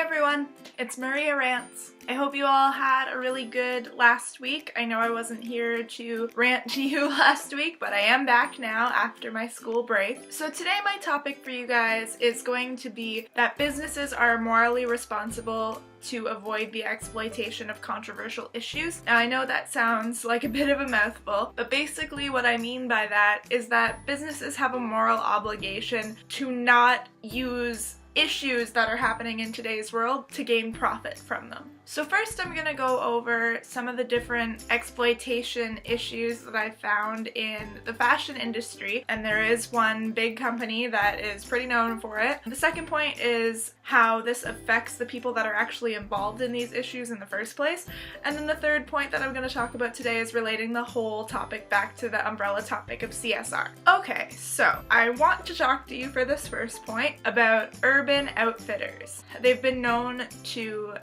everyone, it's mariarants. I hope you all had a really good last week. I know I wasn't here to rant to you last week, but I am back now after my school break. So today my topic for you guys is going to be that businesses are morally responsible to avoid the exploitation of controversial issues. Now I know that sounds like a bit of a mouthful, but basically what I mean by that is that businesses have a moral obligation to not use issues that are happening in today's world to gain profit from them. So first I'm going to go over some of the different exploitation issues that I found in the fashion industry, and there is one big company that is pretty known for it. The second point is how this affects the people that are actually involved in these issues in the first place. And then the third point that I'm going to talk about today is relating the whole topic back to the umbrella topic of CSR. Okay, so I want to talk to you for this first point about Urban Outfitters. They've been known to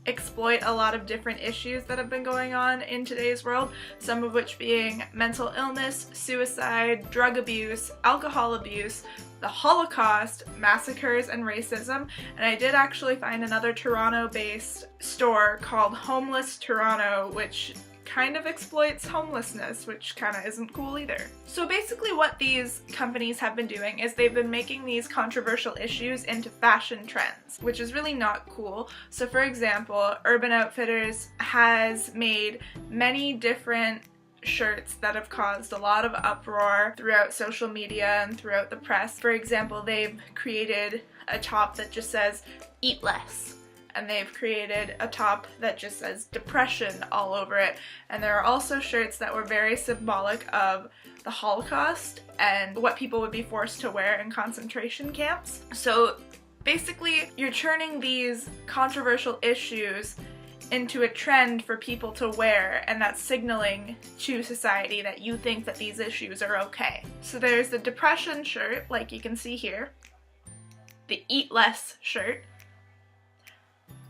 exploit a lot of different issues that have been going on in today's world, some of which being mental illness, suicide, drug abuse, alcohol abuse, the Holocaust, massacres, and racism. And I did actually find another Toronto-based store called Homeless Toronto, which kind of exploits homelessness, which kind of isn't cool either. So basically what these companies have been doing is they've been making these controversial issues into fashion trends, which is really not cool. So for example, Urban Outfitters has made many different shirts that have caused a lot of uproar throughout social media and throughout the press. For example, they've created a top that just says "Eat Less." And they've created a top that just says depression all over it. And there are also shirts that were very symbolic of the Holocaust and what people would be forced to wear in concentration camps. So basically, you're turning these controversial issues into a trend for people to wear, and that's signaling to society that you think that these issues are okay. So there's the depression shirt, like you can see here, the Eat Less shirt,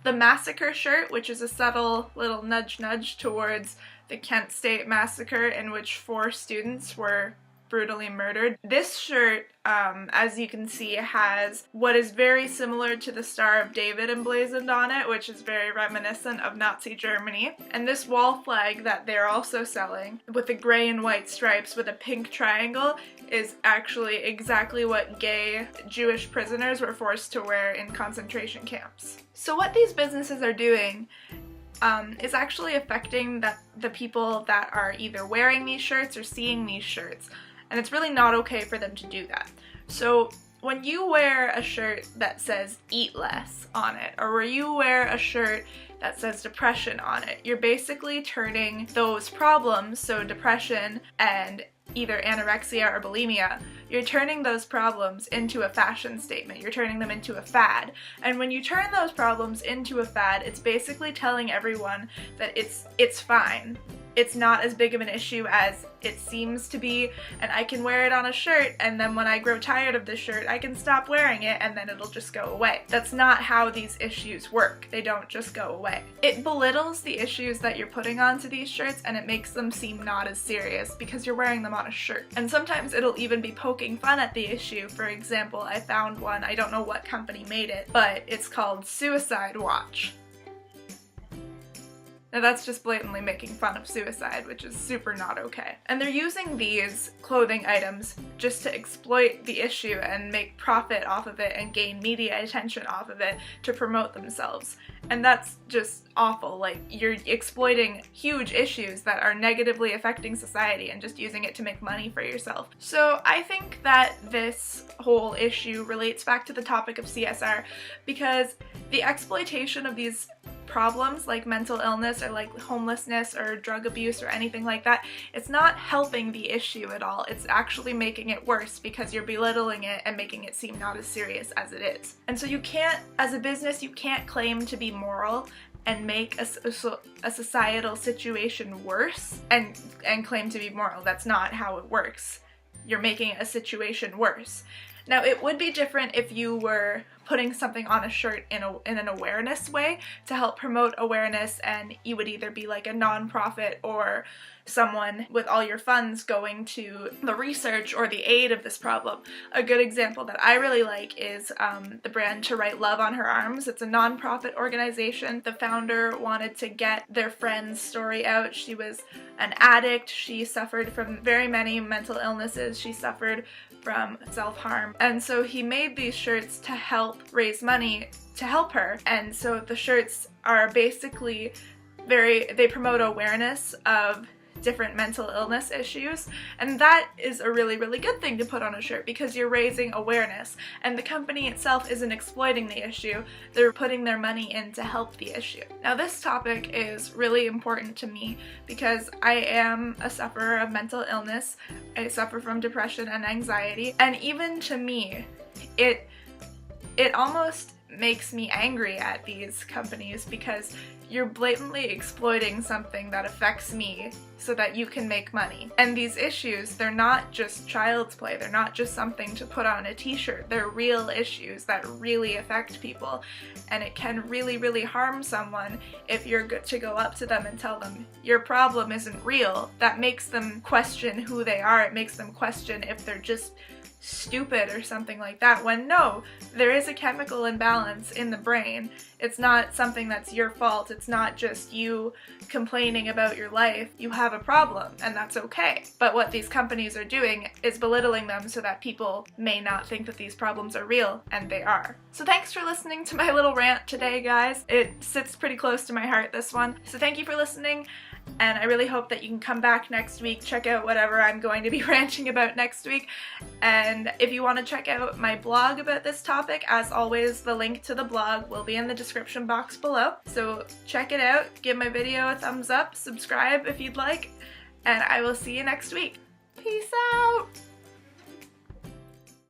the massacre shirt, which is a subtle little nudge towards the Kent State massacre in which 4 students were brutally murdered. This shirt, as you can see, has what is very similar to the Star of David emblazoned on it, which is very reminiscent of Nazi Germany. And this wall flag that they're also selling, with the gray and white stripes with a pink triangle, is actually exactly what gay Jewish prisoners were forced to wear in concentration camps. So what these businesses are doing is actually affecting the people that are either wearing these shirts or seeing these shirts. And it's really not okay for them to do that. So when you wear a shirt that says "Eat Less" on it, or where you wear a shirt that says depression on it, you're basically turning those problems, so depression and either anorexia or bulimia, you're turning those problems into a fashion statement. You're turning them into a fad. And when you turn those problems into a fad, it's basically telling everyone that it's fine. It's not as big of an issue as it seems to be, and I can wear it on a shirt, and then when I grow tired of this shirt, I can stop wearing it, and then it'll just go away. That's not how these issues work. They don't just go away. It belittles the issues that you're putting onto these shirts, and it makes them seem not as serious because you're wearing them on a shirt. And sometimes it'll even be poking fun at the issue. For example, I found one, I don't know what company made it, but it's called Suicide Watch. Now that's just blatantly making fun of suicide, which is super not okay. And they're using these clothing items just to exploit the issue and make profit off of it and gain media attention off of it to promote themselves. And that's just awful. Like, you're exploiting huge issues that are negatively affecting society and just using it to make money for yourself. So I think that this whole issue relates back to the topic of CSR, because the exploitation of these problems like mental illness or like homelessness or drug abuse or anything like that, it's not helping the issue at all. It's actually making it worse because you're belittling it and making it seem not as serious as it is. And so you can't, as a business, you can't claim to be moral and make a societal situation worse and claim to be moral. That's not how it works. You're making a situation worse. Now, it would be different if you were putting something on a shirt in an awareness way to help promote awareness, and you would either be like a non-profit or someone with all your funds going to the research or the aid of this problem. A good example that I really like is the brand To Write Love on Her Arms. It's a non-profit organization. The founder wanted to get their friend's story out. She was an addict. She suffered from very many mental illnesses. She suffered from self-harm. And so he made these shirts to help raise money to help her. And so the shirts are basically they promote awareness of different mental illness issues, and that is a really, really good thing to put on a shirt because you're raising awareness, and the company itself isn't exploiting the issue, they're putting their money in to help the issue. Now, this topic is really important to me because I am a sufferer of mental illness. I suffer from depression and anxiety, and even to me, it almost makes me angry at these companies because you're blatantly exploiting something that affects me so that you can make money. And these issues, they're not just child's play, they're not just something to put on a t-shirt, they're real issues that really affect people, and it can really, really harm someone if you're good to go up to them and tell them your problem isn't real. That makes them question who they are, it makes them question if they're just stupid or something like that, when no, there is a chemical imbalance in the brain. It's not something that's your fault. It's not just you complaining about your life. You have a problem, and that's okay. But what these companies are doing is belittling them so that people may not think that these problems are real, and they are. So thanks for listening to my little rant today, guys. It sits pretty close to my heart, this one. So thank you for listening, and I really hope that you can come back next week, check out whatever I'm going to be ranting about next week. And if you want to check out my blog about this topic, as always, the link to the blog will be in the description box below. So check it out, give my video a thumbs up, subscribe if you'd like, and I will see you next week. Peace out!